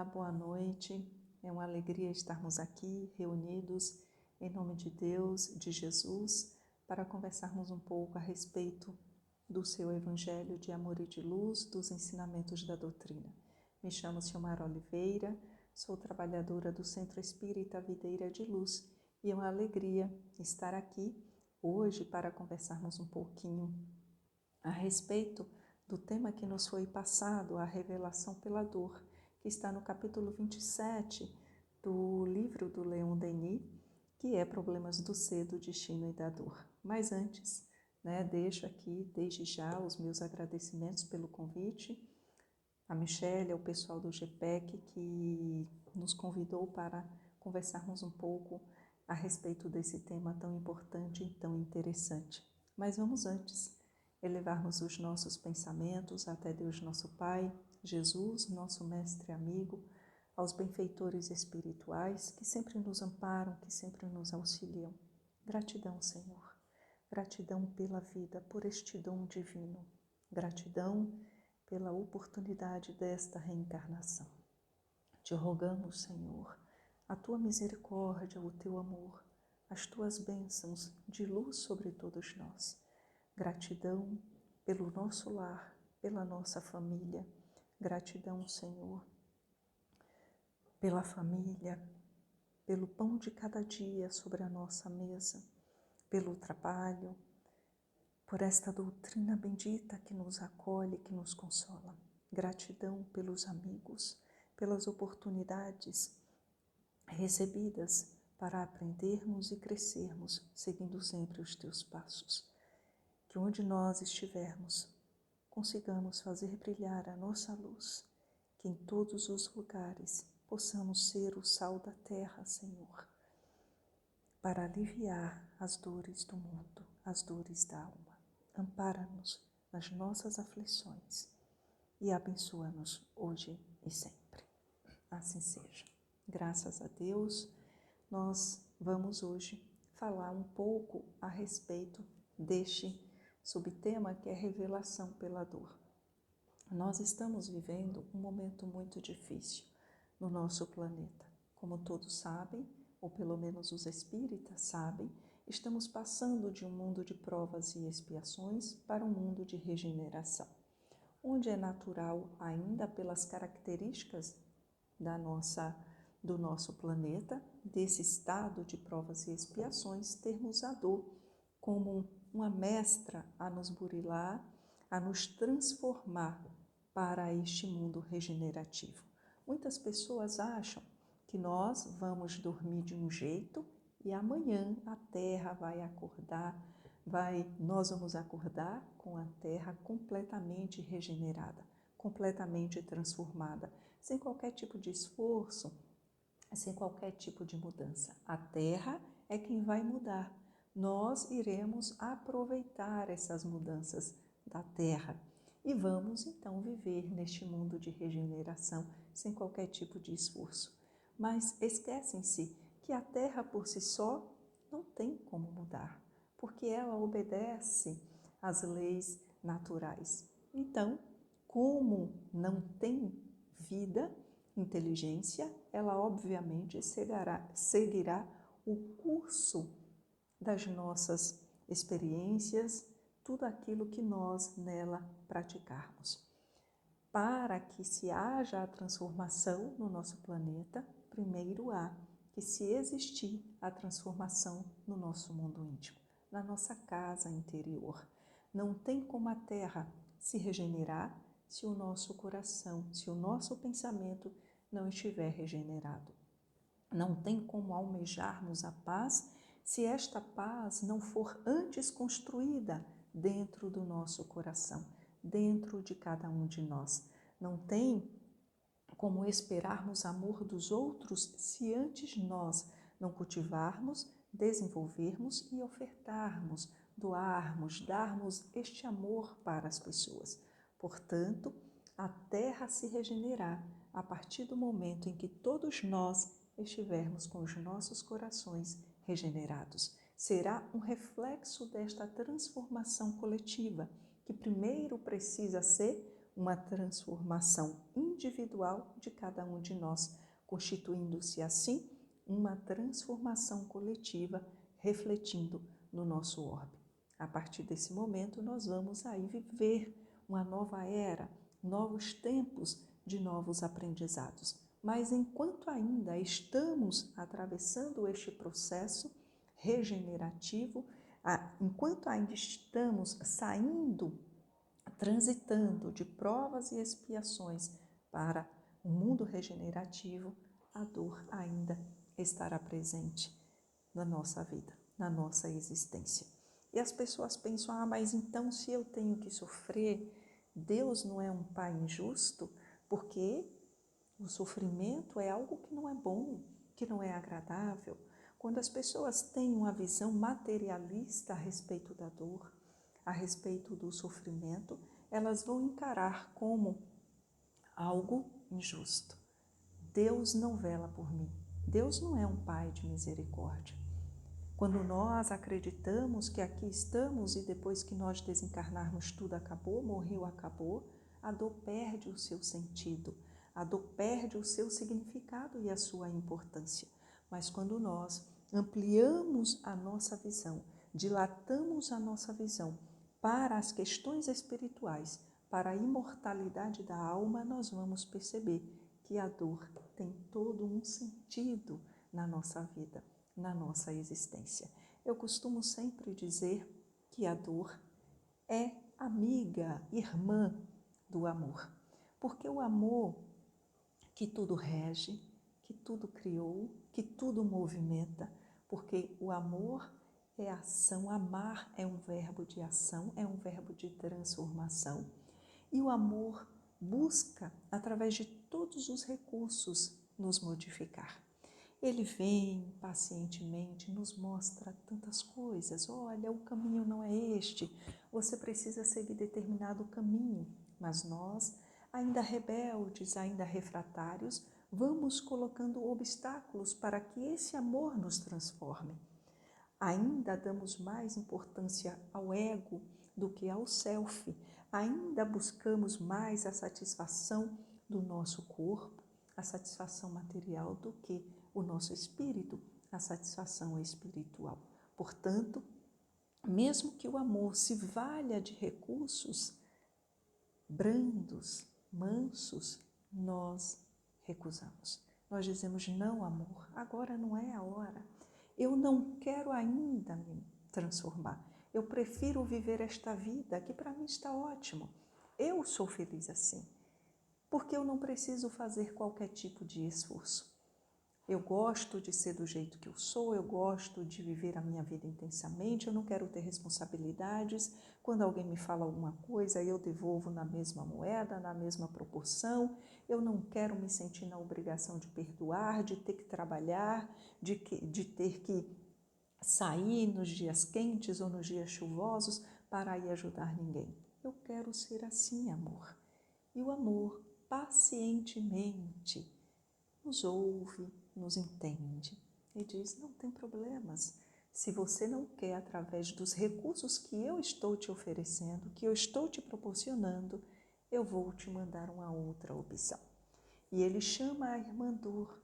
Olá, boa noite. É uma alegria estarmos aqui reunidos em nome de Deus, de Jesus, para conversarmos um pouco a respeito do seu Evangelho de amor e de luz, dos ensinamentos da doutrina. Me chamo Silmara Oliveira, sou trabalhadora do Centro Espírita Videira de Luz e é uma alegria estar aqui hoje para conversarmos um pouquinho a respeito do tema que nos foi passado, a revelação pela dor, que está no capítulo 27 do livro do Leon Denis, que é Problemas do Ser, do Destino e da Dor. Mas antes, deixo aqui desde já os meus agradecimentos pelo convite, a Michelle, ao pessoal do GPEC, que nos convidou para conversarmos um pouco a respeito desse tema tão importante e tão interessante. Mas vamos antes elevarmos os nossos pensamentos até Deus nosso Pai, Jesus, nosso mestre e amigo, aos benfeitores espirituais que sempre nos amparam, que sempre nos auxiliam. Gratidão, Senhor. Gratidão pela vida, por este dom divino. Gratidão pela oportunidade desta reencarnação. Te rogamos, Senhor, a tua misericórdia, o teu amor, as tuas bênçãos de luz sobre todos nós. Gratidão pelo nosso lar, pela nossa família. Gratidão, Senhor, pela família, pelo pão de cada dia sobre a nossa mesa, pelo trabalho, por esta doutrina bendita que nos acolhe, que nos consola. Gratidão pelos amigos, pelas oportunidades recebidas para aprendermos e crescermos, seguindo sempre os teus passos. Que onde nós estivermos, consigamos fazer brilhar a nossa luz, que em todos os lugares possamos ser o sal da terra, Senhor, para aliviar as dores do mundo, as dores da alma. Ampara-nos nas nossas aflições e abençoa-nos hoje e sempre. Assim seja. Graças a Deus, nós vamos hoje falar um pouco a respeito deste subtema que é revelação pela dor. Nós estamos vivendo um momento muito difícil no nosso planeta. Como todos sabem, ou pelo menos os espíritas sabem, estamos passando de um mundo de provas e expiações para um mundo de regeneração, onde é natural, ainda pelas características do nosso planeta, desse estado de provas e expiações, termos a dor como uma mestra a nos burilar, a nos transformar para este mundo regenerativo. Muitas pessoas acham que nós vamos dormir de um jeito e amanhã a Terra vai acordar, nós vamos acordar com a Terra completamente regenerada, completamente transformada, sem qualquer tipo de esforço, sem qualquer tipo de mudança. A Terra é quem vai mudar. Nós iremos aproveitar essas mudanças da Terra e vamos então viver neste mundo de regeneração sem qualquer tipo de esforço. Mas esquecem-se que a Terra por si só não tem como mudar, porque ela obedece às leis naturais. Então, como não tem vida, inteligência, ela obviamente seguirá o curso das nossas experiências, tudo aquilo que nós nela praticarmos. Para que se haja a transformação no nosso planeta, primeiro há que se existir a transformação no nosso mundo íntimo, na nossa casa interior. Não tem como a Terra se regenerar se o nosso coração, se o nosso pensamento não estiver regenerado. Não tem como almejarmos a paz se esta paz não for antes construída dentro do nosso coração, dentro de cada um de nós. Não tem como esperarmos amor dos outros se antes nós não cultivarmos, desenvolvermos e ofertarmos, doarmos, darmos este amor para as pessoas. Portanto, a Terra se regenerar a partir do momento em que todos nós estivermos com os nossos corações regenerados. Será um reflexo desta transformação coletiva, que primeiro precisa ser uma transformação individual de cada um de nós, constituindo-se assim uma transformação coletiva, refletindo no nosso orbe. A partir desse momento, nós vamos aí viver uma nova era, novos tempos de novos aprendizados. Mas enquanto ainda estamos atravessando este processo regenerativo, enquanto ainda estamos saindo, transitando de provas e expiações para o mundo regenerativo, a dor ainda estará presente na nossa vida, na nossa existência. E as pessoas pensam, mas então se eu tenho que sofrer, Deus não é um pai injusto? Porque o sofrimento é algo que não é bom, que não é agradável. Quando as pessoas têm uma visão materialista a respeito da dor, a respeito do sofrimento, elas vão encarar como algo injusto. Deus não vela por mim. Deus não é um pai de misericórdia. Quando nós acreditamos que aqui estamos e depois que nós desencarnarmos tudo acabou, morreu, acabou, a dor perde o seu sentido, a dor perde o seu significado e a sua importância. Mas quando nós ampliamos a nossa visão, dilatamos a nossa visão para as questões espirituais, para a imortalidade da alma, nós vamos perceber que a dor tem todo um sentido na nossa vida, na nossa existência. Eu costumo sempre dizer que a dor é amiga, irmã do amor, porque o amor que tudo rege, que tudo criou, que tudo movimenta, porque o amor é ação, amar é um verbo de ação, é um verbo de transformação, e o amor busca, através de todos os recursos, nos modificar. Ele vem pacientemente, nos mostra tantas coisas. Olha, o caminho não é este, você precisa seguir determinado caminho. Mas nós, ainda rebeldes, ainda refratários, vamos colocando obstáculos para que esse amor nos transforme. Ainda damos mais importância ao ego do que ao self. Ainda buscamos mais a satisfação do nosso corpo, a satisfação material, do que o nosso espírito, a satisfação espiritual. Portanto, mesmo que o amor se valha de recursos brandos, mansos, nós recusamos. Nós dizemos, não, amor, agora não é a hora. Eu não quero ainda me transformar. Eu prefiro viver esta vida que para mim está ótimo. Eu sou feliz assim, porque eu não preciso fazer qualquer tipo de esforço. Eu gosto de ser do jeito que eu sou, eu gosto de viver a minha vida intensamente, eu não quero ter responsabilidades. Quando alguém me fala alguma coisa, eu devolvo na mesma moeda, na mesma proporção. Eu não quero me sentir na obrigação de perdoar, de ter que trabalhar, de ter que sair nos dias quentes ou nos dias chuvosos para ir ajudar ninguém. Eu quero ser assim, amor. E o amor, pacientemente, nos ouve, nos entende e diz, não tem problemas. Se você não quer através dos recursos que eu estou te oferecendo, que eu estou te proporcionando, eu vou te mandar uma outra opção. E ele chama a irmã dor,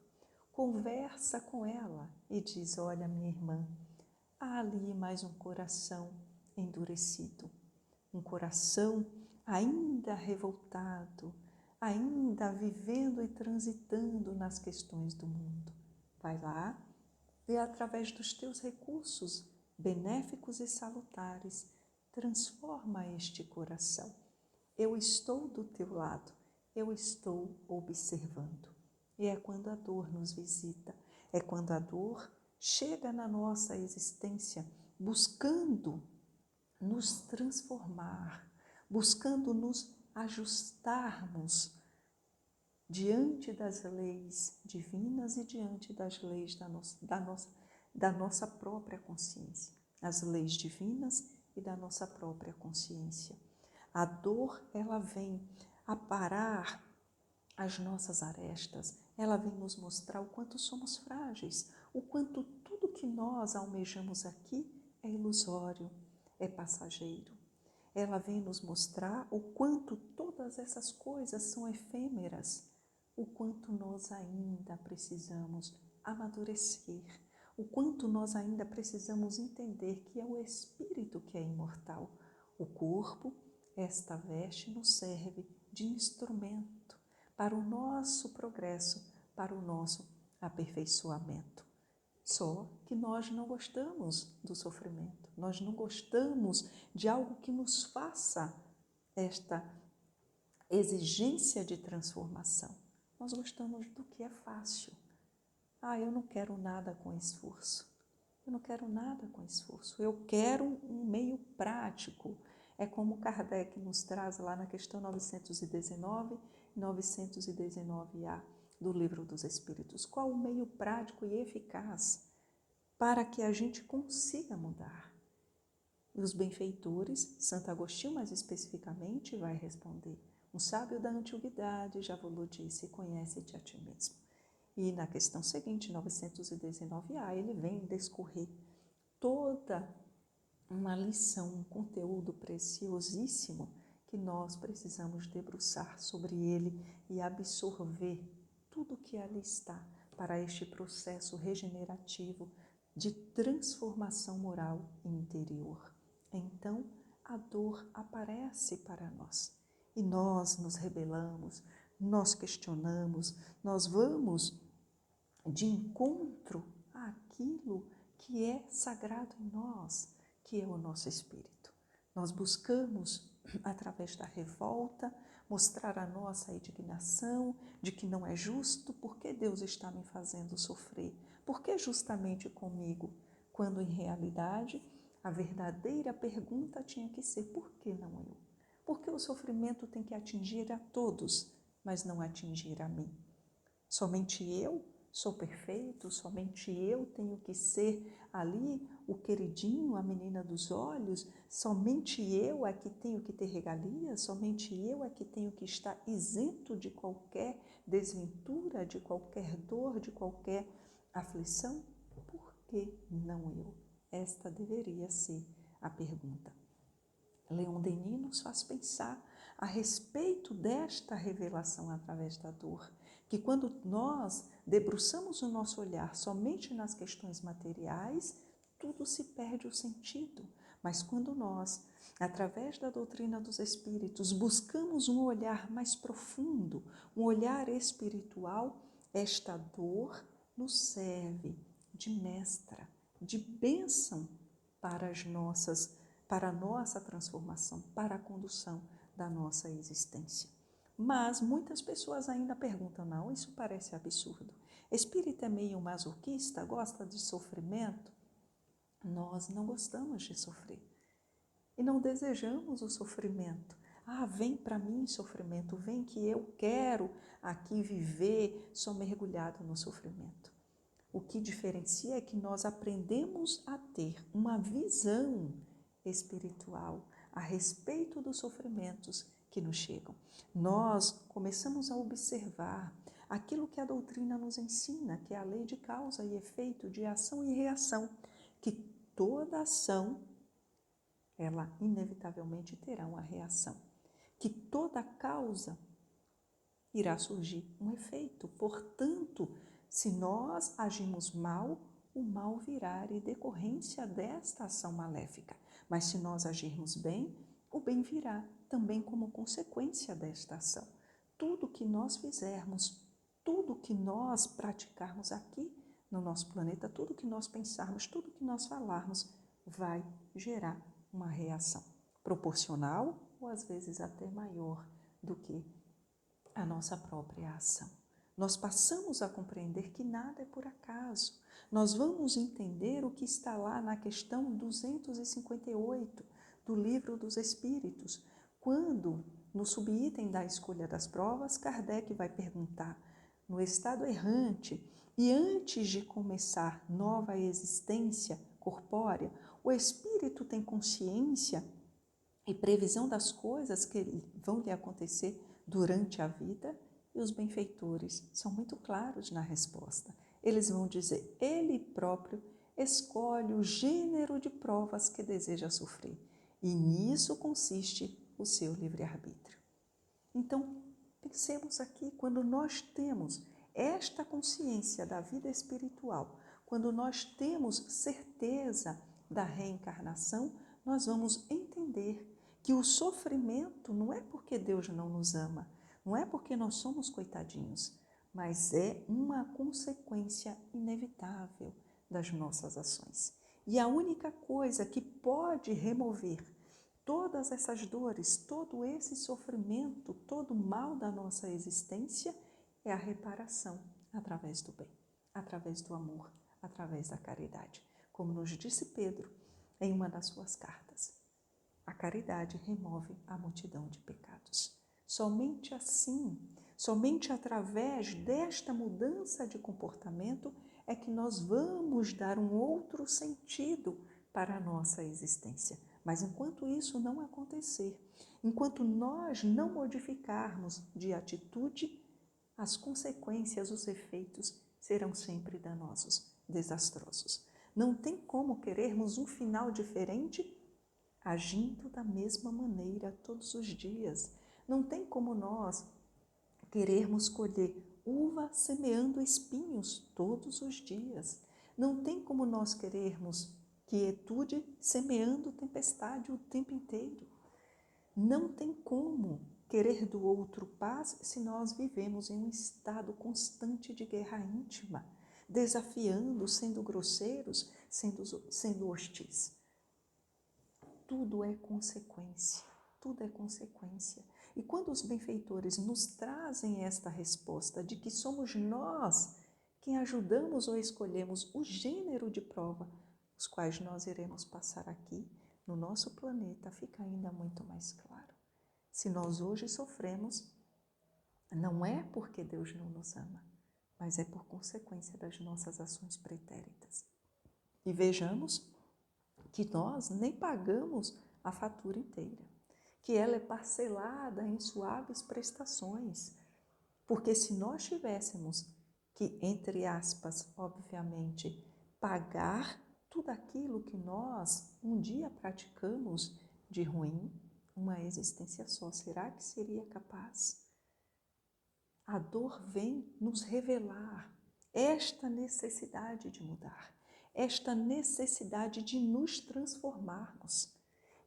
conversa com ela e diz, olha minha irmã, há ali mais um coração endurecido, um coração ainda revoltado, ainda vivendo e transitando nas questões do mundo. Vai lá e através dos teus recursos benéficos e salutares, transforma este coração. Eu estou do teu lado, eu estou observando. E é quando a dor nos visita, é quando a dor chega na nossa existência, buscando nos transformar, buscando nos ajustarmos diante das leis divinas e diante das leis da nossa própria consciência, as leis divinas e da nossa própria consciência. A dor, ela vem aparar as nossas arestas, ela vem nos mostrar o quanto somos frágeis, o quanto tudo que nós almejamos aqui é ilusório, é passageiro. ela vem nos mostrar o quanto todas essas coisas são efêmeras, o quanto nós ainda precisamos amadurecer, o quanto nós ainda precisamos entender que é o Espírito que é imortal. O corpo, esta veste, nos serve de instrumento para o nosso progresso, para o nosso aperfeiçoamento. Só que nós não gostamos do sofrimento, nós não gostamos de algo que nos faça esta exigência de transformação. Nós gostamos do que é fácil. Eu não quero nada com esforço. Eu não quero nada com esforço. Eu quero um meio prático. É como Kardec nos traz lá na questão 919 e 919A do Livro dos Espíritos. Qual o meio prático e eficaz para que a gente consiga mudar? E os benfeitores, Santo Agostinho mais especificamente, vai responder: um sábio da antiguidade já vos disse, conhece-te a ti mesmo. E na questão seguinte, 919A, ele vem discorrer toda uma lição, um conteúdo preciosíssimo que nós precisamos debruçar sobre ele e absorver tudo que ali está para este processo regenerativo de transformação moral e interior. Então, a dor aparece para nós e nós nos rebelamos, nós questionamos, nós vamos de encontro àquilo que é sagrado em nós, que é o nosso espírito. Nós buscamos, através da revolta, mostrar a nossa indignação de que não é justo, porque Deus está me fazendo sofrer, porque justamente comigo, quando em realidade a verdadeira pergunta tinha que ser: por que não eu? Porque o sofrimento tem que atingir a todos, mas não atingir a mim. Somente eu sou perfeito, somente eu tenho que ser ali o queridinho, a menina dos olhos, somente eu é que tenho que ter regalias, somente eu é que tenho que estar isento de qualquer desventura, de qualquer dor, de qualquer aflição? Por que não eu? Esta deveria ser a pergunta. Leon Denis nos faz pensar a respeito desta revelação através da dor, que quando nós debruçamos o nosso olhar somente nas questões materiais, tudo se perde o sentido. Mas quando nós, através da doutrina dos Espíritos, buscamos um olhar mais profundo, um olhar espiritual, esta dor nos serve de mestra, de bênção para a nossa transformação, para a condução da nossa existência. Mas muitas pessoas ainda perguntam: não, isso parece absurdo. Espírita é meio masoquista, gosta de sofrimento? Nós não gostamos de sofrer e não desejamos o sofrimento. Vem para mim sofrimento, vem que eu quero aqui viver só mergulhado no sofrimento. O que diferencia é que nós aprendemos a ter uma visão espiritual a respeito dos sofrimentos que nos chegam. Nós começamos a observar aquilo que a doutrina nos ensina, que é a lei de causa e efeito, de ação e reação, que toda ação, ela inevitavelmente terá uma reação, que toda causa irá surgir um efeito. Portanto, se nós agimos mal, o mal virá em decorrência desta ação maléfica. Mas se nós agirmos bem, o bem virá também como consequência desta ação. Tudo que nós fizermos, tudo que nós praticarmos aqui no nosso planeta, tudo que nós pensarmos, tudo que nós falarmos, vai gerar uma reação proporcional ou às vezes até maior do que a nossa própria ação. Nós passamos a compreender que nada é por acaso. Nós vamos entender o que está lá na questão 258 do Livro dos Espíritos, quando, no subitem da escolha das provas, Kardec vai perguntar: no estado errante e antes de começar nova existência corpórea, o espírito tem consciência e previsão das coisas que vão lhe acontecer durante a vida? E os benfeitores são muito claros na resposta. Eles vão dizer: ele próprio escolhe o gênero de provas que deseja sofrer. E nisso consiste o seu livre-arbítrio. Então, pensemos aqui, quando nós temos esta consciência da vida espiritual, quando nós temos certeza da reencarnação, nós vamos entender que o sofrimento não é porque Deus não nos ama, não é porque nós somos coitadinhos, mas é uma consequência inevitável das nossas ações. E a única coisa que pode remover todas essas dores, todo esse sofrimento, todo o mal da nossa existência é a reparação através do bem, através do amor, através da caridade. Como nos disse Pedro em uma das suas cartas, a caridade remove a multidão de pecados. Somente assim, somente através desta mudança de comportamento é que nós vamos dar um outro sentido para a nossa existência. Mas enquanto isso não acontecer, enquanto nós não modificarmos de atitude, as consequências, os efeitos serão sempre danosos, desastrosos. Não tem como querermos um final diferente agindo da mesma maneira todos os dias. Não tem como nós querermos colher uva semeando espinhos todos os dias. Não tem como nós querermos quietude semeando tempestade o tempo inteiro. Não tem como querer do outro paz se nós vivemos em um estado constante de guerra íntima, desafiando, sendo grosseiros, sendo hostis. Tudo é consequência, tudo é consequência. E quando os benfeitores nos trazem esta resposta de que somos nós quem ajudamos ou escolhemos o gênero de prova, os quais nós iremos passar aqui no nosso planeta, fica ainda muito mais claro. Se nós hoje sofremos, não é porque Deus não nos ama, mas é por consequência das nossas ações pretéritas. E vejamos que nós nem pagamos a fatura inteira, que ela é parcelada em suaves prestações, porque se nós tivéssemos que, entre aspas, obviamente, pagar tudo aquilo que nós um dia praticamos de ruim, uma existência só, será que seria capaz? A dor vem nos revelar esta necessidade de mudar, esta necessidade de nos transformarmos,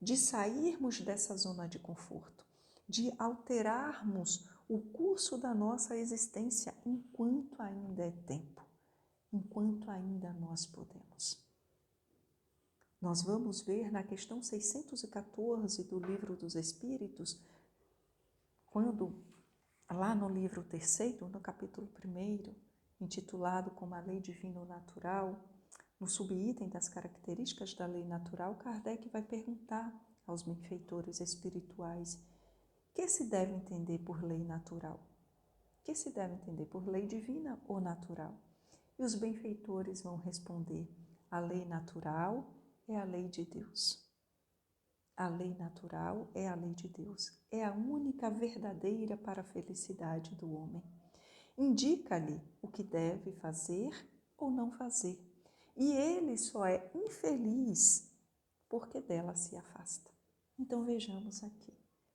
de sairmos dessa zona de conforto, de alterarmos o curso da nossa existência enquanto ainda é tempo, enquanto ainda nós podemos. Nós vamos ver na questão 614 do Livro dos Espíritos, quando lá no livro 3º, no capítulo 1º, intitulado como a Lei Divina ou Natural, no subitem das características da lei natural, Kardec vai perguntar aos benfeitores espirituais o que se deve entender por lei natural? O que se deve entender por lei divina ou natural? E os benfeitores vão responder: a lei natural é a lei de Deus. A lei natural é a lei de Deus. É a única verdadeira para a felicidade do homem. Indica-lhe o que deve fazer ou não fazer. E ele só é infeliz porque dela se afasta. Então vejamos aqui.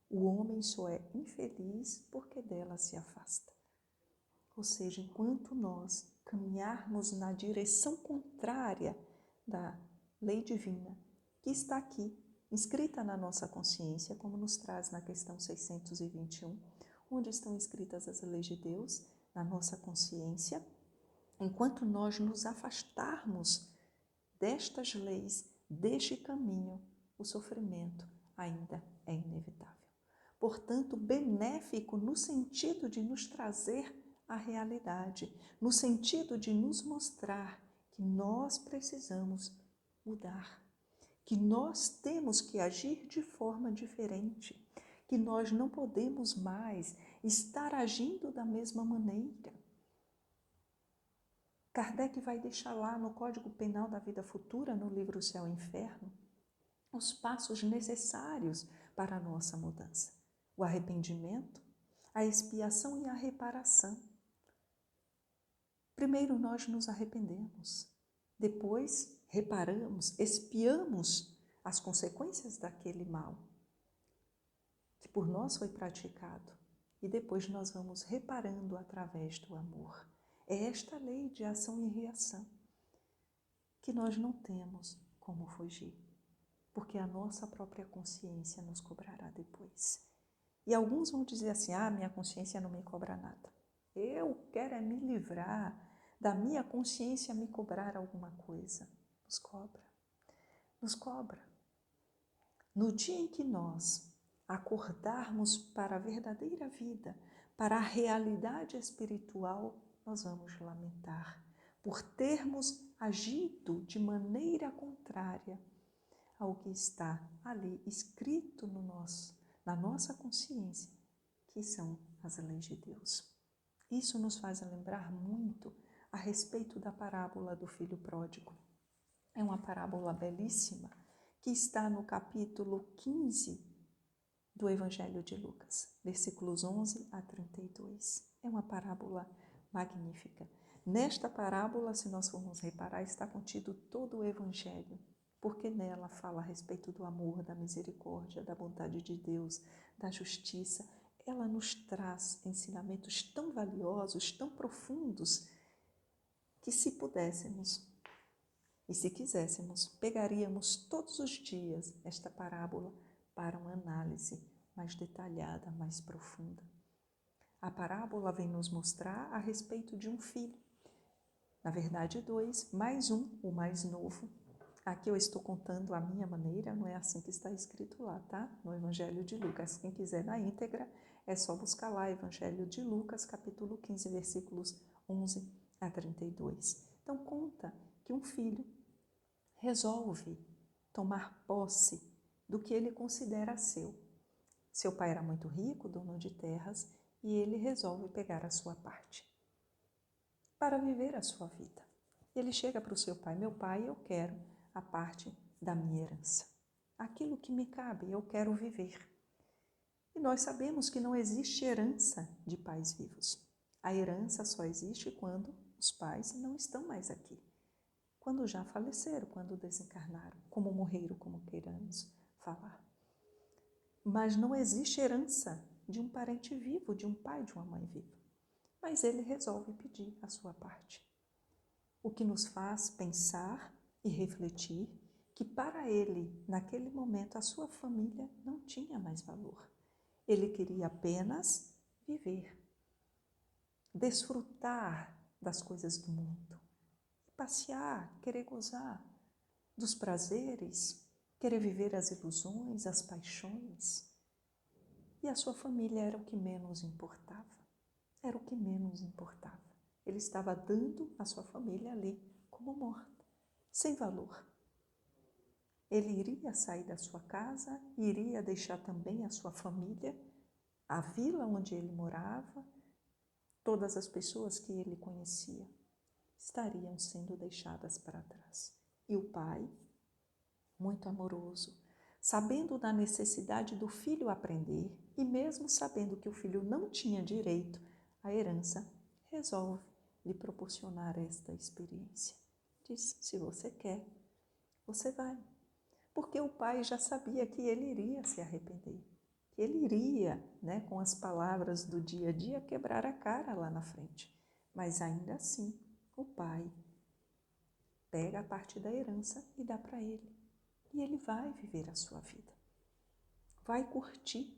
O homem só é infeliz porque dela se afasta. Ou seja, enquanto nós caminharmos na direção contrária da lei divina, que está aqui, inscrita na nossa consciência, como nos traz na questão 621, onde estão escritas as leis de Deus, na nossa consciência, enquanto nós nos afastarmos destas leis, deste caminho, o sofrimento ainda é inevitável. Portanto, benéfico no sentido de nos trazer a realidade, no sentido de nos mostrar que nós precisamos mudar, que nós temos que agir de forma diferente, que nós não podemos mais estar agindo da mesma maneira. Kardec vai deixar lá no Código Penal da Vida Futura, no livro Céu e Inferno, os passos necessários para a nossa mudança. O arrependimento, a expiação e a reparação. Primeiro nós nos arrependemos, depois reparamos, expiamos as consequências daquele mal que por nós foi praticado. E depois nós vamos reparando através do amor. É esta lei de ação e reação que nós não temos como fugir, porque a nossa própria consciência nos cobrará depois. E alguns vão dizer assim, minha consciência não me cobra nada. Eu quero é me livrar da minha consciência me cobrar alguma coisa. Nos cobra. Nos cobra. No dia em que nós acordarmos para a verdadeira vida, para a realidade espiritual, nós vamos lamentar por termos agido de maneira contrária ao que está ali escrito na nossa consciência, que são as leis de Deus. Isso nos faz lembrar muito a respeito da parábola do filho pródigo. É uma parábola belíssima que está no capítulo 15 do Evangelho de Lucas, versículos 11 a 32. É uma parábola magnífica. Nesta parábola, se nós formos reparar, está contido todo o Evangelho, porque nela fala a respeito do amor, da misericórdia, da bondade de Deus, da justiça. Ela nos traz ensinamentos tão valiosos, tão profundos, que se pudéssemos e se quiséssemos, pegaríamos todos os dias esta parábola para uma análise mais detalhada, mais profunda. A parábola vem nos mostrar a respeito de um filho. Na verdade, dois, mais um, o mais novo. Aqui eu estou contando a minha maneira, não é assim que está escrito lá, tá? No Evangelho de Lucas. Quem quiser na íntegra, é só buscar lá, Evangelho de Lucas, capítulo 15, versículos 11 a 32. Então, conta que um filho resolve tomar posse do que ele considera seu. Seu pai era muito rico, dono de terras, e ele resolve pegar a sua parte para viver a sua vida. Ele chega para o seu pai, meu pai, eu quero a parte da minha herança. Aquilo que me cabe, eu quero viver. E nós sabemos que não existe herança de pais vivos. A herança só existe quando os pais não estão mais aqui. Quando já faleceram, quando desencarnaram, como morreram, como queiramos falar. Mas não existe herança de um parente vivo, de um pai, de uma mãe viva. Mas ele resolve pedir a sua parte. O que nos faz pensar e refletir que para ele, naquele momento, a sua família não tinha mais valor. Ele queria apenas viver, desfrutar das coisas do mundo, passear, querer gozar dos prazeres, querer viver as ilusões, as paixões. E a sua família era o que menos importava. Era o que menos importava. Ele estava dando a sua família ali como morta, sem valor. Ele iria sair da sua casa, iria deixar também a sua família, a vila onde ele morava, todas as pessoas que ele conhecia estariam sendo deixadas para trás. E o pai, muito amoroso, sabendo da necessidade do filho aprender e mesmo sabendo que o filho não tinha direito à herança, resolve lhe proporcionar esta experiência. Diz, se você quer, você vai. Porque o pai já sabia que ele iria se arrepender, que ele iria, com as palavras do dia a dia, quebrar a cara lá na frente. Mas ainda assim, o pai pega a parte da herança e dá para ele. E ele vai viver a sua vida. Vai curtir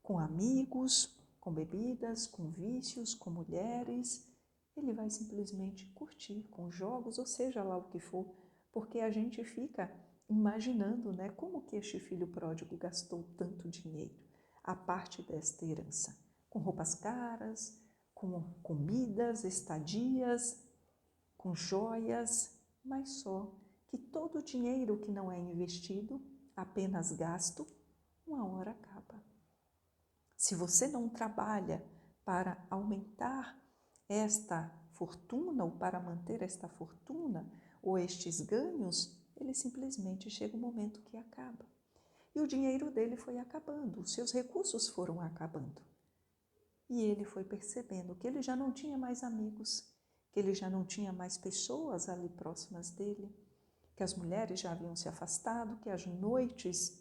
com amigos, com bebidas, com vícios, com mulheres. Ele vai simplesmente curtir com jogos, ou seja lá o que for, porque a gente fica imaginando, como que este filho pródigo gastou tanto dinheiro, a parte desta herança, com roupas caras, com comidas, estadias, com joias, mas só que todo o dinheiro que não é investido, apenas gasto, uma hora acaba. Se você não trabalha para aumentar esta fortuna ou para manter esta fortuna ou estes ganhos, ele simplesmente chega um momento que acaba. E o dinheiro dele foi acabando, os seus recursos foram acabando. E ele foi percebendo que ele já não tinha mais amigos, que ele já não tinha mais pessoas ali próximas dele, que as mulheres já haviam se afastado, que as noites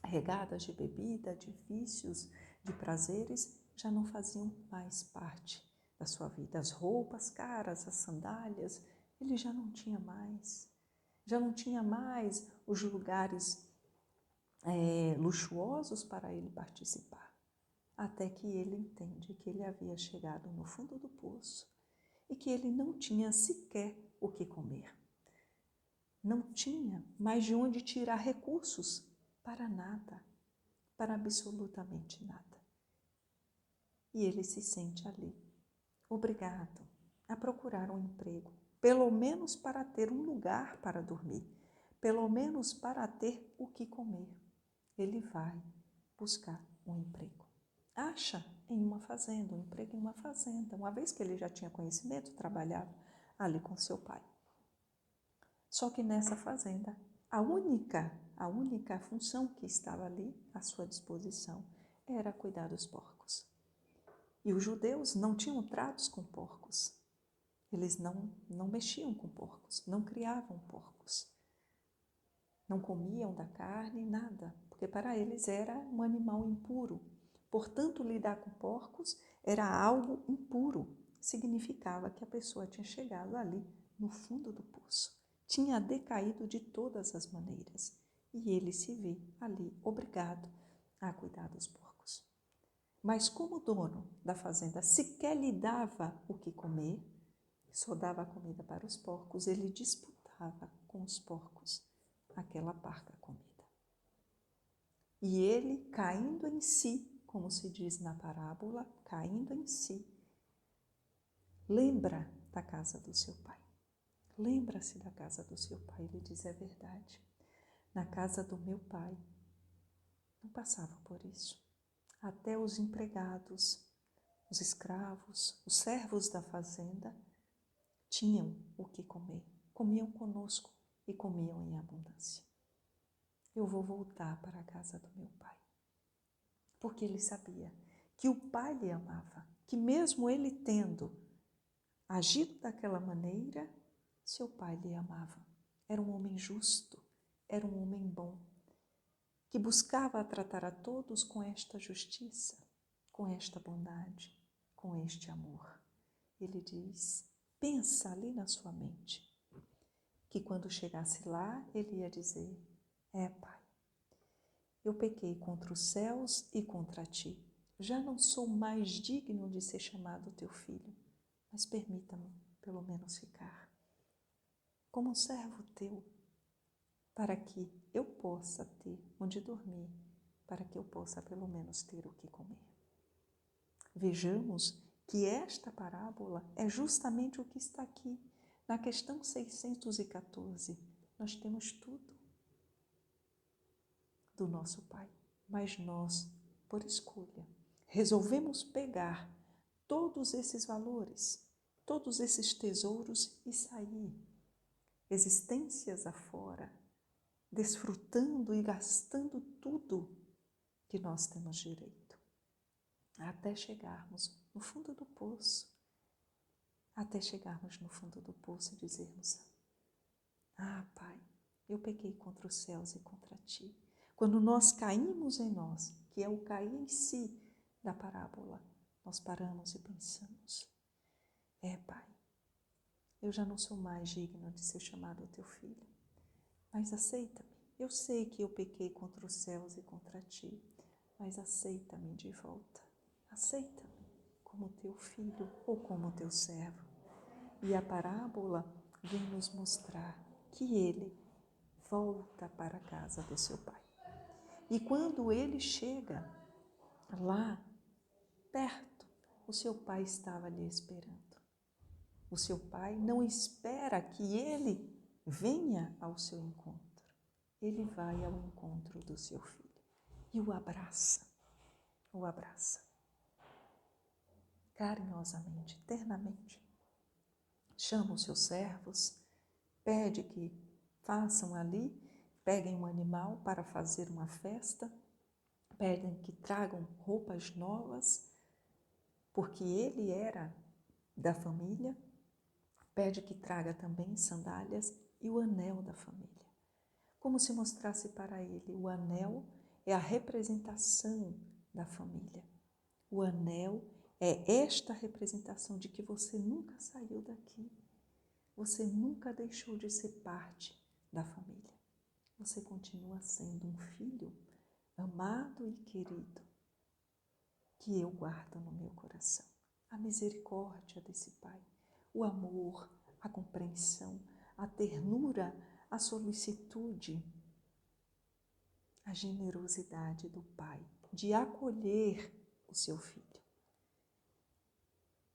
regadas de bebida, de vícios, de prazeres, já não faziam mais parte da sua vida. As roupas caras, as sandálias, ele já não tinha mais. Já não tinha mais os lugares luxuosos para ele participar. Até que ele entende que ele havia chegado no fundo do poço e que ele não tinha sequer o que comer. Não tinha mais de onde tirar recursos para nada, para absolutamente nada. E ele se sente ali, obrigado a procurar um emprego, pelo menos para ter um lugar para dormir, pelo menos para ter o que comer. Ele vai buscar um emprego. Acha em uma fazenda, um emprego em uma fazenda, uma vez que ele já tinha conhecimento, trabalhava ali com seu pai. Só que nessa fazenda, a única função que estava ali à sua disposição era cuidar dos porcos. E os judeus não tinham tratos com porcos. Eles não mexiam com porcos, não criavam porcos. Não comiam da carne, nada, porque para eles era um animal impuro. Portanto, lidar com porcos era algo impuro. Significava que a pessoa tinha chegado ali no fundo do poço. Tinha decaído de todas as maneiras. E ele se vê ali obrigado a cuidar dos porcos. Mas como dono da fazenda sequer lhe dava o que comer, só dava comida para os porcos, ele disputava com os porcos aquela parca comida. E ele, caindo em si, como se diz na parábola, caindo em si, lembra da casa do seu pai. Lembra-se da casa do seu pai. Ele diz, é verdade. Na casa do meu pai não passava por isso. Até os empregados, os escravos, os servos da fazenda tinham o que comer. Comiam conosco e comiam em abundância. Eu vou voltar para a casa do meu pai. Porque ele sabia que o pai lhe amava, que mesmo ele tendo agido daquela maneira, seu pai lhe amava. Era um homem justo, era um homem bom, que buscava tratar a todos com esta justiça, com esta bondade, com este amor. Ele diz, pensa ali na sua mente, que quando chegasse lá, ele ia dizer, pai, eu pequei contra os céus e contra ti. Já não sou mais digno de ser chamado teu filho, mas permita-me pelo menos ficar como um servo teu, para que eu possa ter onde dormir, para que eu possa pelo menos ter o que comer. Vejamos que esta parábola é justamente o que está aqui. Na questão 614, nós temos tudo do nosso Pai, mas nós, por escolha, resolvemos pegar todos esses valores, todos esses tesouros e sair, existências afora, desfrutando e gastando tudo que nós temos direito, até chegarmos no fundo do poço, e dizermos, Pai, eu pequei contra os céus e contra ti. Quando nós caímos em nós, que é o cair em si da parábola, nós paramos e pensamos, Pai, eu já não sou mais digno de ser chamado teu filho, mas aceita-me. Eu sei que eu pequei contra os céus e contra ti, mas aceita-me de volta. Aceita-me como teu filho ou como teu servo. E a parábola vem nos mostrar que ele volta para a casa do seu pai. E quando ele chega lá, perto, o seu pai estava lhe esperando. O seu pai não espera que ele venha ao seu encontro. Ele vai ao encontro do seu filho e o abraça carinhosamente, ternamente. Chama os seus servos, pede que façam ali, peguem um animal para fazer uma festa, pedem que tragam roupas novas, porque ele era da família, pede que traga também sandálias e o anel da família. Como se mostrasse para ele, o anel é a representação da família. O anel é esta representação de que você nunca saiu daqui. Você nunca deixou de ser parte da família. Você continua sendo um filho amado e querido, que eu guardo no meu coração. A misericórdia desse Pai, o amor, a compreensão, a ternura, a solicitude, a generosidade do Pai de acolher o seu filho.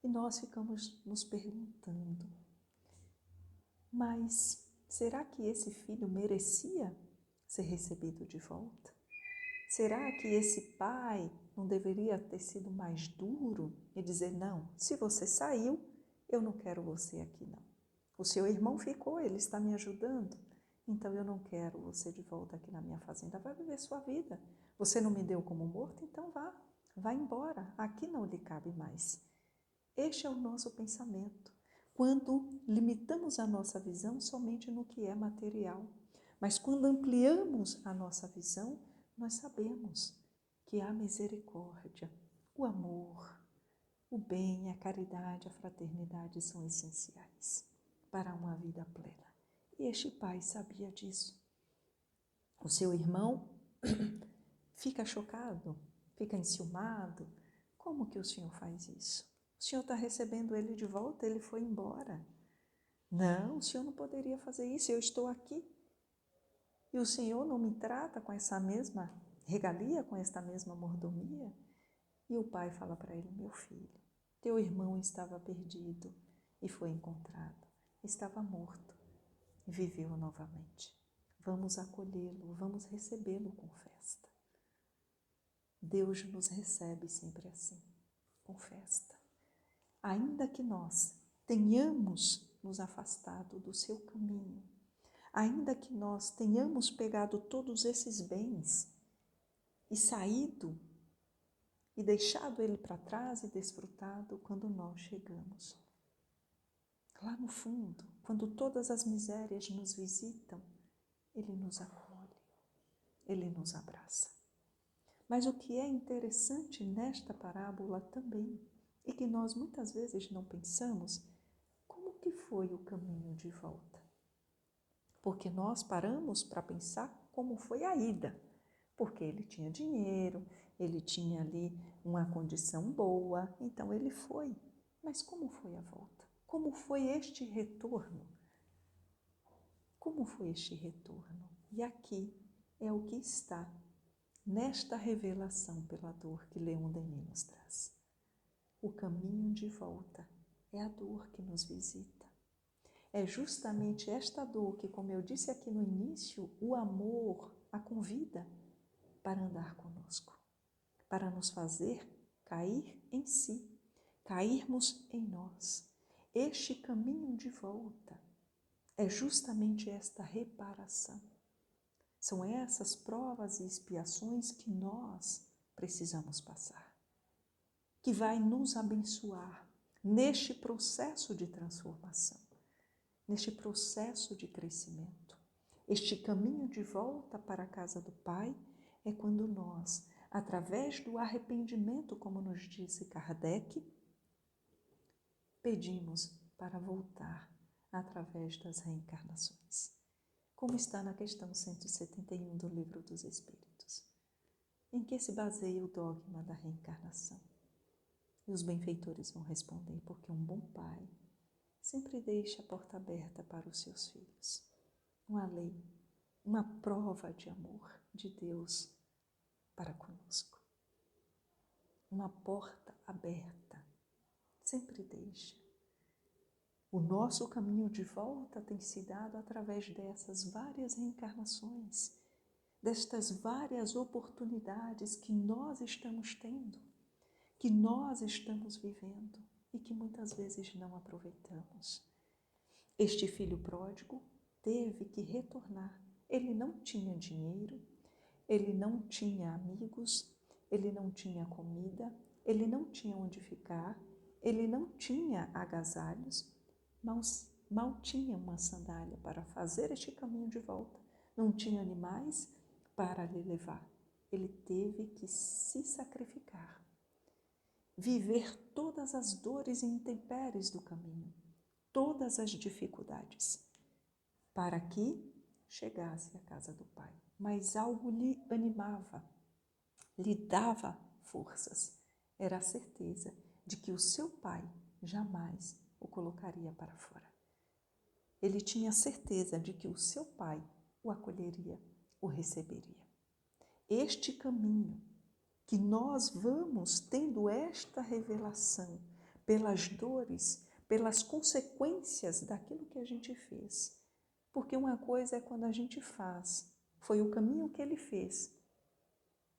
E nós ficamos nos perguntando, mas será que esse filho merecia ser recebido de volta? Será que esse pai não deveria ter sido mais duro e dizer, não, se você saiu, eu não quero você aqui não. O seu irmão ficou, ele está me ajudando, então eu não quero você de volta aqui na minha fazenda, vai viver sua vida. Você não me deu como morto, então vá embora, aqui não lhe cabe mais. Este é o nosso pensamento, quando limitamos a nossa visão somente no que é material. Mas quando ampliamos a nossa visão, nós sabemos que a misericórdia, o amor, o bem, a caridade, a fraternidade são essenciais para uma vida plena. E este pai sabia disso. O seu irmão fica chocado, fica enciumado. Como que o senhor faz isso? O senhor está recebendo ele de volta, ele foi embora. Não, o senhor não poderia fazer isso, eu estou aqui. E o senhor não me trata com essa mesma regalia, com esta mesma mordomia? E o pai fala para ele, meu filho, teu irmão estava perdido e foi encontrado. Estava morto e viveu novamente. Vamos acolhê-lo, vamos recebê-lo com festa. Deus nos recebe sempre assim, com festa. Ainda que nós tenhamos nos afastado do seu caminho, ainda que nós tenhamos pegado todos esses bens e saído e deixado ele para trás e desfrutado quando nós chegamos. Lá no fundo, quando todas as misérias nos visitam, ele nos acolhe, ele nos abraça. Mas o que é interessante nesta parábola também, e que nós muitas vezes não pensamos, como que foi o caminho de volta? Porque nós paramos para pensar como foi a ida, porque ele tinha dinheiro, ele tinha ali uma condição boa, então ele foi. Mas como foi a volta? Como foi este retorno? Como foi este retorno? E aqui é o que está nesta revelação pela dor que Leon Denis nos traz. O caminho de volta é a dor que nos visita. É justamente esta dor que, como eu disse aqui no início, o amor a convida para andar conosco, para nos fazer cair em si, cairmos em nós. Este caminho de volta é justamente esta reparação. São essas provas e expiações que nós precisamos passar, que vai nos abençoar neste processo de transformação, neste processo de crescimento. Este caminho de volta para a casa do Pai é quando nós, através do arrependimento, como nos disse Kardec, pedimos para voltar através das reencarnações, como está na questão 171 do Livro dos Espíritos, em que se baseia o dogma da reencarnação. E os benfeitores vão responder, porque um bom pai sempre deixa a porta aberta para os seus filhos. Uma lei, uma prova de amor de Deus para conosco. Uma porta aberta, sempre deixa. O nosso caminho de volta tem se dado através dessas várias reencarnações, destas várias oportunidades que nós estamos tendo, que nós estamos vivendo e que muitas vezes não aproveitamos. Este filho pródigo teve que retornar. Ele não tinha dinheiro, ele não tinha amigos, ele não tinha comida, ele não tinha onde ficar, ele não tinha agasalhos, mal tinha uma sandália para fazer este caminho de volta, não tinha animais para lhe levar. Ele teve que se sacrificar, viver todas as dores e intempéries do caminho, todas as dificuldades, para que chegasse à casa do Pai. Mas algo lhe animava, lhe dava forças. Era a certeza de que o seu Pai jamais o colocaria para fora. Ele tinha certeza de que o seu Pai o acolheria, o receberia. Este caminho que nós vamos tendo esta revelação pelas dores, pelas consequências daquilo que a gente fez. Porque uma coisa é quando a gente faz, foi o caminho que ele fez,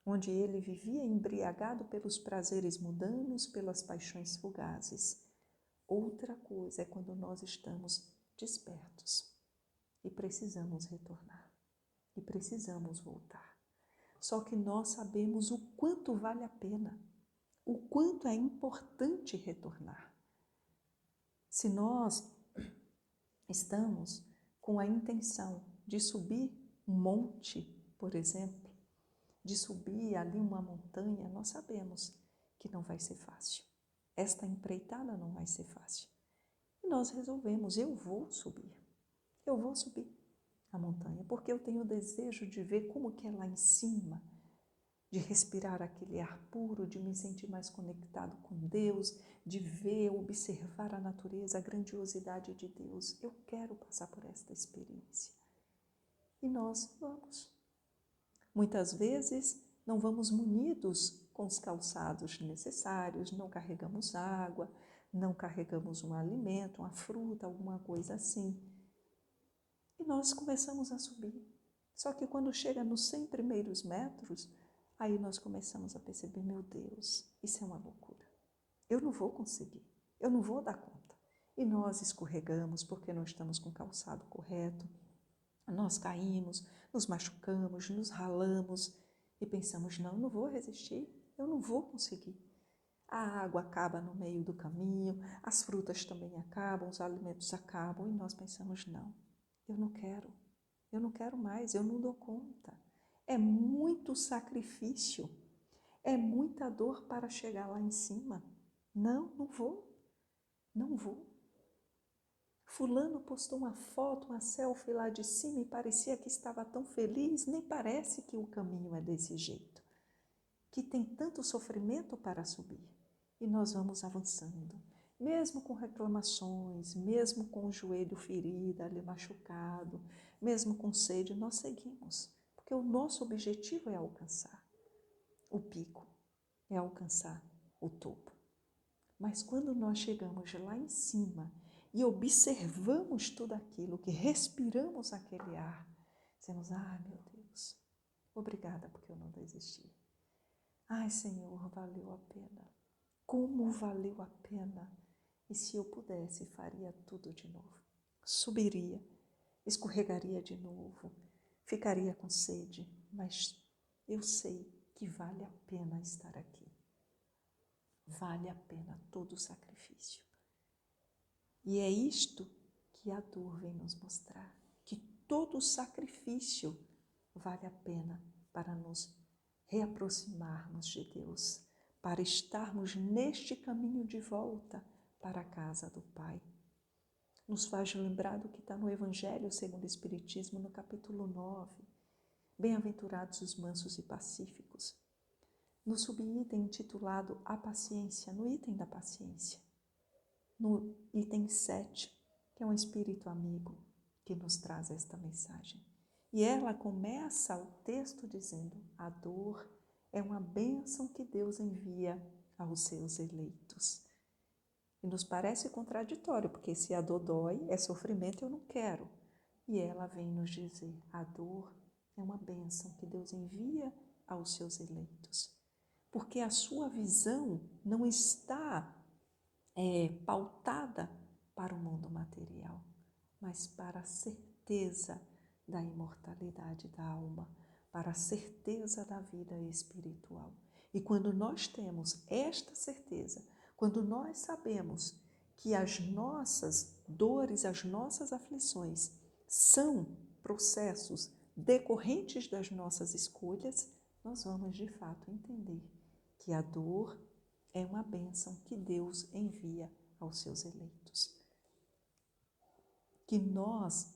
onde ele vivia embriagado pelos prazeres mundanos, pelas paixões fugazes. Outra coisa é quando nós estamos despertos e precisamos retornar, e precisamos voltar. Só que nós sabemos o quanto vale a pena, o quanto é importante retornar. Se nós estamos com a intenção de subir um monte, por exemplo, de subir ali uma montanha, nós sabemos que não vai ser fácil. Esta empreitada não vai ser fácil. E nós resolvemos, eu vou subir a montanha, porque eu tenho o desejo de ver como que é lá em cima, de respirar aquele ar puro, de me sentir mais conectado com Deus, de ver, observar a natureza, a grandiosidade de Deus. Eu quero passar por esta experiência. E nós vamos. Muitas vezes não vamos munidos com os calçados necessários, não carregamos água, não carregamos um alimento, uma fruta, alguma coisa assim. E nós começamos a subir. Só que quando chega nos 100 primeiros metros, aí nós começamos a perceber, meu Deus, isso é uma loucura. Eu não vou conseguir, eu não vou dar conta. E nós escorregamos porque não estamos com o calçado correto. Nós caímos, nos machucamos, nos ralamos e pensamos, não, eu não vou resistir, eu não vou conseguir. A água acaba no meio do caminho, as frutas também acabam, os alimentos acabam e nós pensamos, não, eu não quero mais, eu não dou conta. É muito sacrifício, é muita dor para chegar lá em cima. Não vou. Fulano postou uma foto, uma selfie lá de cima e parecia que estava tão feliz, nem parece que o caminho é desse jeito, que tem tanto sofrimento para subir. E nós vamos avançando, mesmo com reclamações, mesmo com o joelho ferido, ali machucado, mesmo com sede, nós seguimos, porque o nosso objetivo é alcançar o pico, é alcançar o topo. Mas quando nós chegamos lá em cima e observamos tudo aquilo, que respiramos aquele ar, dizemos, meu Deus, obrigada porque eu não desisti. Ai, Senhor, valeu a pena. Como valeu a pena. E se eu pudesse, faria tudo de novo. Subiria, escorregaria de novo, ficaria com sede, mas eu sei que vale a pena estar aqui. Vale a pena todo o sacrifício. E é isto que a dor vem nos mostrar, que todo o sacrifício vale a pena para nos reaproximarmos de Deus, para estarmos neste caminho de volta para a casa do Pai. Nos faz lembrar do que está no Evangelho segundo o Espiritismo, no capítulo 9. Bem-aventurados os mansos e pacíficos. No subitem intitulado A Paciência, no item da paciência, no item 7, que é um espírito amigo que nos traz esta mensagem. E ela começa o texto dizendo, a dor é uma bênção que Deus envia aos seus eleitos. E nos parece contraditório, porque se a dor dói, é sofrimento, eu não quero. E ela vem nos dizer, a dor é uma bênção que Deus envia aos seus eleitos. Porque a sua visão não está pautada para o mundo material, mas para a certeza da imortalidade da alma, para a certeza da vida espiritual. E quando nós temos esta certeza, quando nós sabemos que as nossas dores, as nossas aflições são processos decorrentes das nossas escolhas, nós vamos de fato entender que a dor é uma bênção que Deus envia aos seus eleitos. Que nós,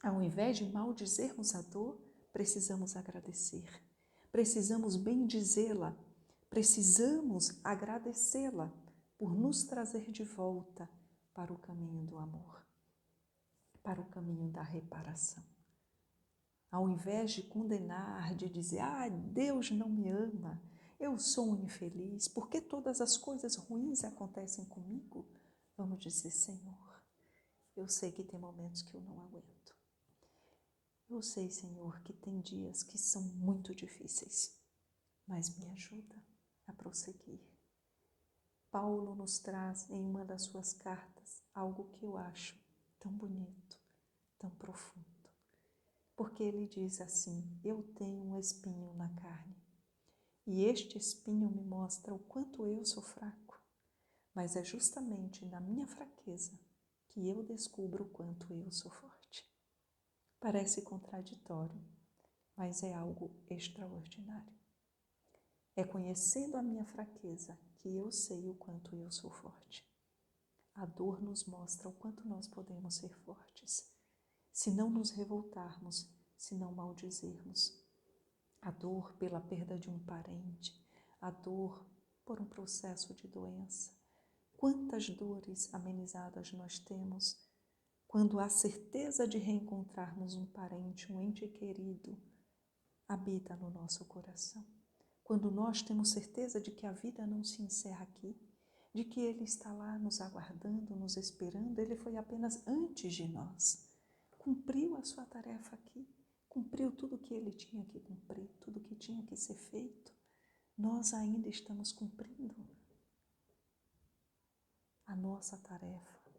ao invés de maldizermos a dor, precisamos agradecer, precisamos bendizê-la, precisamos agradecê-la por nos trazer de volta para o caminho do amor, para o caminho da reparação. Ao invés de condenar, de dizer, Deus não me ama, eu sou um infeliz, por que todas as coisas ruins acontecem comigo? Vamos dizer, Senhor, eu sei que tem momentos que eu não aguento. Eu sei, Senhor, que tem dias que são muito difíceis, mas me ajuda a prosseguir. Paulo nos traz em uma das suas cartas algo que eu acho tão bonito, tão profundo. Porque ele diz assim, eu tenho um espinho na carne, e este espinho me mostra o quanto eu sou fraco, mas é justamente na minha fraqueza que eu descubro o quanto eu sou forte. Parece contraditório, mas é algo extraordinário. É conhecendo a minha fraqueza que eu sei o quanto eu sou forte. A dor nos mostra o quanto nós podemos ser fortes, se não nos revoltarmos, se não maldizermos. A dor pela perda de um parente, a dor por um processo de doença. Quantas dores amenizadas nós temos quando a certeza de reencontrarmos um parente, um ente querido, habita no nosso coração. Quando nós temos certeza de que a vida não se encerra aqui, de que Ele está lá nos aguardando, nos esperando, Ele foi apenas antes de nós. Cumpriu a sua tarefa aqui, cumpriu tudo que Ele tinha que cumprir, tudo que tinha que ser feito. Nós ainda estamos cumprindo a nossa tarefa,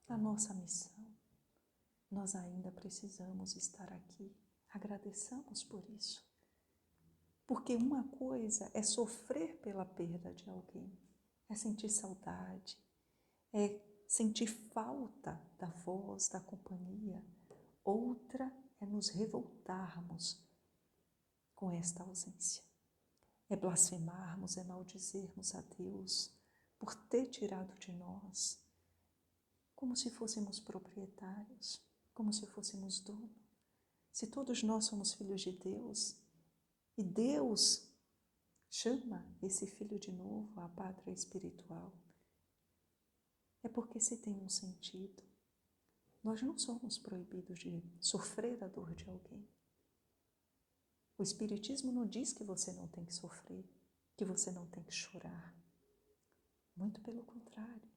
a nossa missão. Nós ainda precisamos estar aqui. Agradeçamos por isso. Porque uma coisa é sofrer pela perda de alguém, é sentir saudade, é sentir falta da voz, da companhia. Outra é nos revoltarmos com esta ausência. É blasfemarmos, é maldizermos a Deus por ter tirado de nós, como se fôssemos proprietários, como se fôssemos donos. Se todos nós somos filhos de Deus, e Deus chama esse filho de novo à pátria espiritual, é porque se tem um sentido. Nós não somos proibidos de sofrer a dor de alguém. O Espiritismo não diz que você não tem que sofrer, que você não tem que chorar. Muito pelo contrário.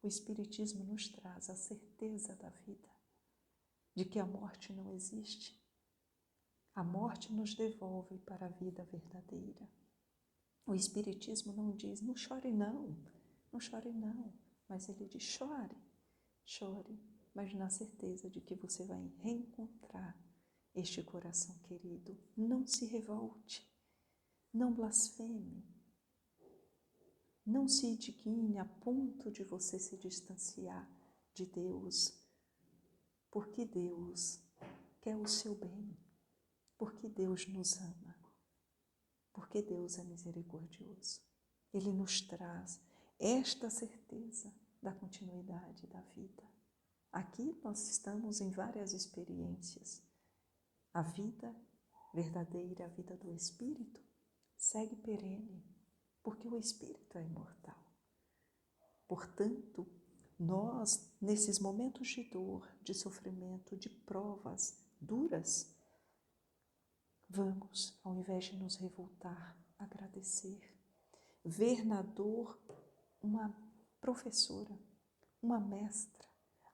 O Espiritismo nos traz a certeza da vida, de que a morte não existe. A morte nos devolve para a vida verdadeira. O Espiritismo não diz, não chore não, mas ele diz, chore, mas na certeza de que você vai reencontrar este coração querido. Não se revolte, não blasfeme, não se indigne a ponto de você se distanciar de Deus, porque Deus quer o seu bem, porque Deus nos ama, porque Deus é misericordioso. Ele nos traz esta certeza da continuidade da vida. Aqui nós estamos em várias experiências. A vida verdadeira, a vida do Espírito, segue perene, porque o Espírito é imortal. Portanto, nós, nesses momentos de dor, de sofrimento, de provas duras, vamos, ao invés de nos revoltar, agradecer. Ver na dor uma professora, uma mestra,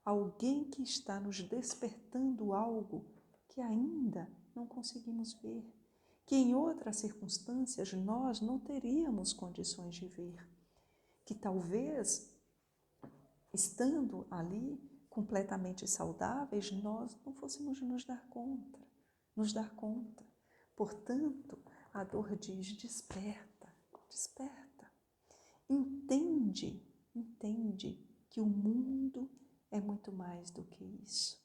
alguém que está nos despertando algo que ainda não conseguimos ver, que em outras circunstâncias nós não teríamos condições de ver, que talvez, estando ali completamente saudáveis, nós não fôssemos nos dar conta. Portanto, a dor diz, desperta. Entende que o mundo é muito mais do que isso.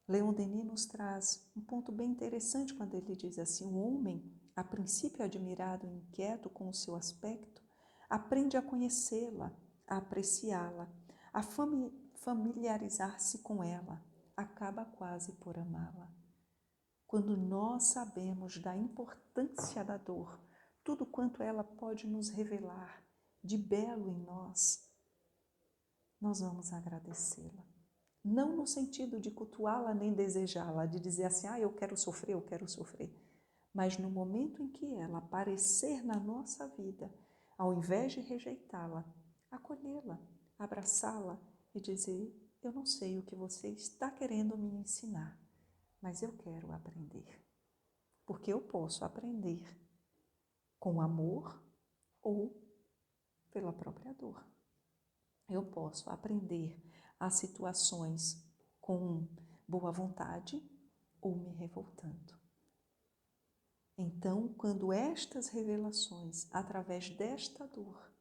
Leon Denis nos traz um ponto bem interessante quando ele diz assim: o homem, a princípio admirado e inquieto com o seu aspecto, aprende a conhecê-la, a apreciá-la, a familiarizar-se com ela, acaba quase por amá-la. Quando nós sabemos da importância da dor, tudo quanto ela pode nos revelar de belo em nós, nós vamos agradecê-la. Não no sentido de cultuá-la nem desejá-la, de dizer assim, eu quero sofrer. Mas no momento em que ela aparecer na nossa vida, ao invés de rejeitá-la, acolhê-la, abraçá-la e dizer, eu não sei o que você está querendo me ensinar, mas eu quero aprender. Porque eu posso aprender com amor ou pela própria dor. Eu posso aprender as situações com boa vontade ou me revoltando. Então, quando estas revelações, através desta dor,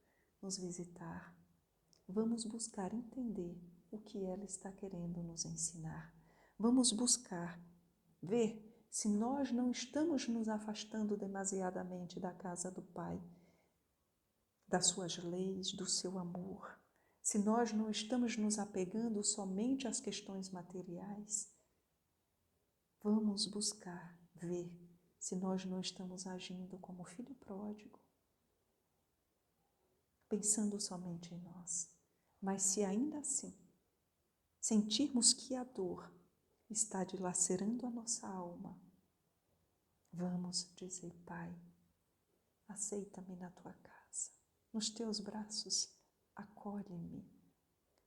nos visitar, vamos buscar entender o que ela está querendo nos ensinar. Vamos buscar ver se nós não estamos nos afastando demasiadamente da casa do Pai, das suas leis, do seu amor. Se nós não estamos nos apegando somente às questões materiais, vamos buscar ver se nós não estamos agindo como filho pródigo, pensando somente em nós. Mas se ainda assim sentirmos que a dor está dilacerando a nossa alma, vamos dizer, Pai, aceita-me na tua casa, nos teus braços, acolhe-me,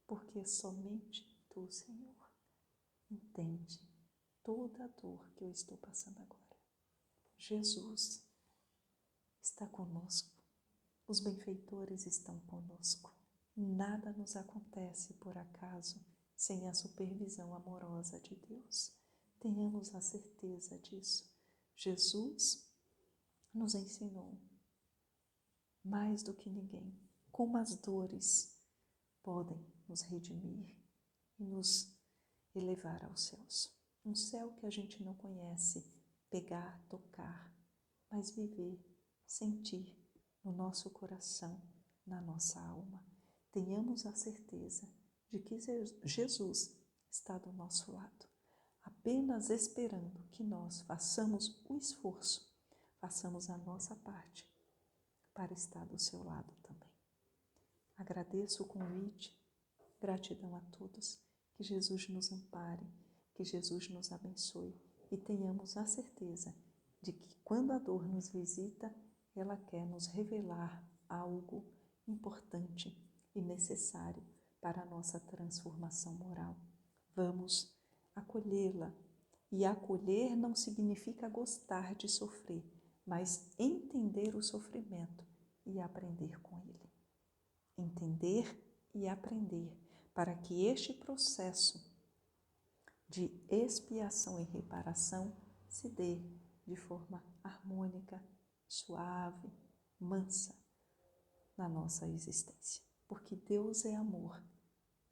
porque somente tu, Senhor, entende toda a dor que eu estou passando agora. Jesus está conosco, os benfeitores estão conosco. Nada nos acontece por acaso sem a supervisão amorosa de Deus. Tenhamos a certeza disso. Jesus nos ensinou, mais do que ninguém, como as dores podem nos redimir e nos elevar aos céus. Um céu que a gente não conhece, pegar, tocar, mas viver, sentir no nosso coração, na nossa alma. Tenhamos a certeza de que Jesus está do nosso lado, apenas esperando que nós façamos o esforço, façamos a nossa parte para estar do seu lado também. Agradeço o convite, gratidão a todos, que Jesus nos ampare, que Jesus nos abençoe e tenhamos a certeza de que quando a dor nos visita, ela quer nos revelar algo importante e necessário para a nossa transformação moral. Vamos acolhê-la. E acolher não significa gostar de sofrer, mas entender o sofrimento e aprender com ele. Entender e aprender para que este processo de expiação e reparação se dê de forma harmônica, suave, mansa na nossa existência. Porque Deus é amor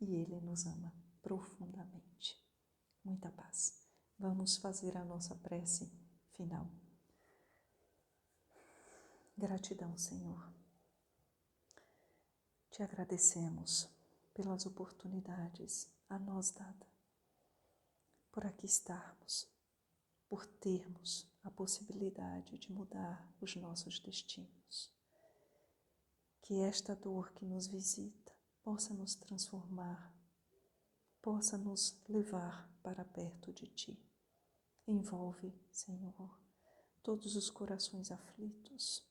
e Ele nos ama profundamente. Muita paz. Vamos fazer a nossa prece final. Gratidão, Senhor. Te agradecemos pelas oportunidades a nós dadas, por aqui estarmos, por termos a possibilidade de mudar os nossos destinos. Que esta dor que nos visita possa nos transformar, possa nos levar para perto de Ti. Envolve, Senhor, todos os corações aflitos,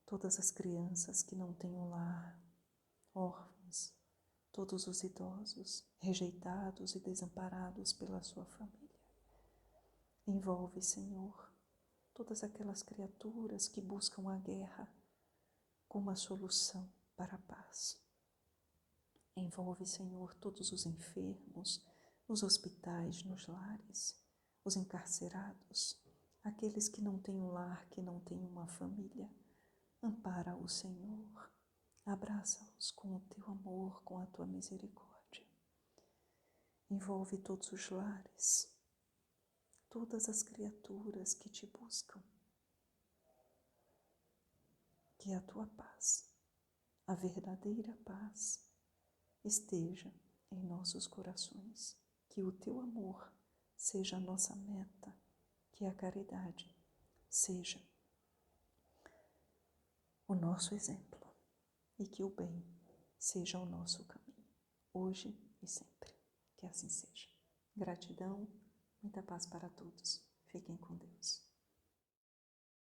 todas as crianças que não têm um lar, órfãos, todos os idosos, rejeitados e desamparados pela sua família. Envolve, Senhor, todas aquelas criaturas que buscam a guerra como a solução para a paz. Envolve, Senhor, todos os enfermos, nos hospitais, nos lares, os encarcerados, aqueles que não têm um lar, que não têm uma família. Ampara-o, Senhor. Abraça-os com o teu amor, com a tua misericórdia. Envolve todos os lares, todas as criaturas que te buscam. Que a tua paz, a verdadeira paz, esteja em nossos corações. Que o teu amor seja a nossa meta, que a caridade seja o nosso exemplo e que o bem seja o nosso caminho, hoje e sempre. Que assim seja. Gratidão, muita paz para todos. Fiquem com Deus.